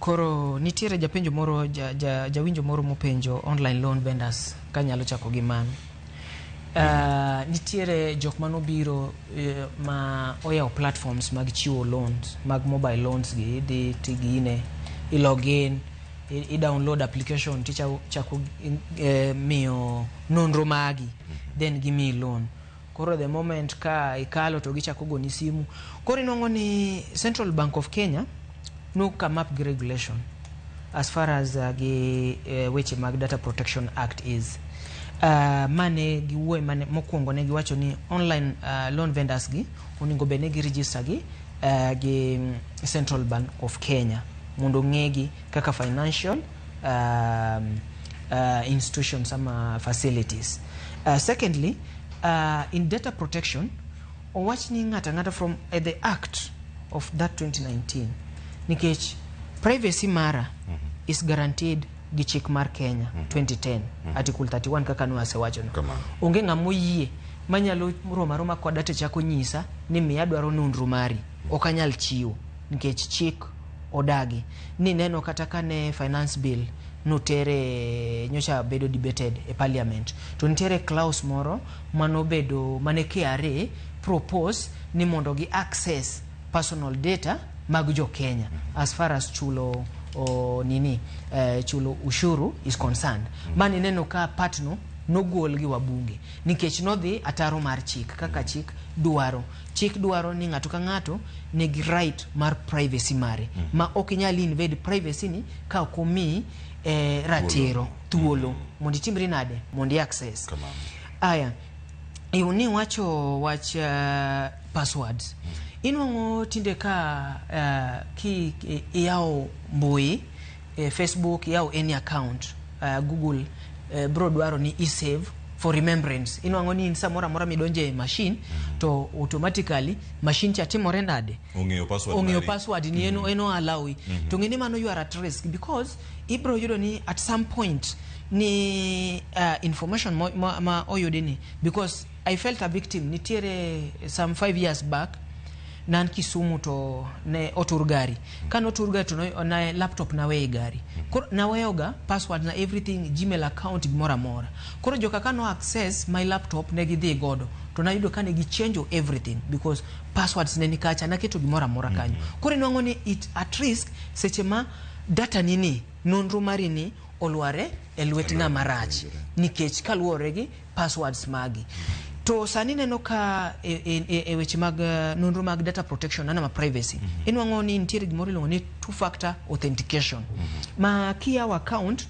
Koro nitiere japenjo moro jawinjo moro mopenjo online loan vendors kanyalo chako gi mano. Nitiere jok manobiro ma oyaw platforms mag chiwo loans, mag mobile loans gi di tigine I login I download application ti chako miyo nonro magi then give me loan. Koro the moment ka ikalo to gichako goni simu. Koro inongo ni Central Bank of Kenya no come up with regulation as far as which mag Data Protection Act is. Mane giwuoyo mane mokwongo ne giwacho ni online loan vendors gi oningo bene gi register gi Central Bank of Kenya mondo ng'egi kaka financial institutions ama facilities. Secondly, in data protection owach ni ngata from the act of that 2019 nikech privacy mara is guaranteed gi chik mar Kenya 2010 article 31 kaka nuase wacho no. Onge ng'amoyie manyalo roma kod data chako nyisa ni miya dwaro nonro mari okanyal chiwo nikech chik odagi ni neno kata kane finance bill notere nyocha bedo debated e parliament to nitere clause moro mane KRA propose ni mondo gi access personal data mag jo Kenya as far as chulo chulo ushuru is concerned. Mani neno ka partno nogol gi wabunge nikech nodhi ataro mar chik kaka chik dwaro ni ng'ato ka ng'ato nigi right mar privacy mare ma ok nyal invade privacy ni ka okomi ratiro thuolo mondo itimri nade mondo access. Aya iuni wacho wach passwords. Inwango tinde ka ki yao mbui Facebook yao any account Google bro dwaro ni save for remembrance. Inwango ni samora mora midonje machine to automatically machine cha timore nade ong'eyo password ni eno allow to ng'eni mano you are at risk because ibro yudo ni at some point ni information ma oyude ni because I felt a victim nitiere some 5 years back nan Kisumu to ne otur gari kan otur gari to na laptop na we gari na weyoga password na everything Gmail account mora koro joka kano access my laptop ne gidhi godo to na yudo kane gi change everything because passwords ne nikacha na keto gimora kanyo koro inwango ni it at risk seche ma data nini nonro mari ni olware elwet na marach nikech kaluore gi passwords magi. To sani neno ka weche mag nonro mag data protection na privacy inwango ni nitiere gimoro iluongo ni two factor authentication ma kia account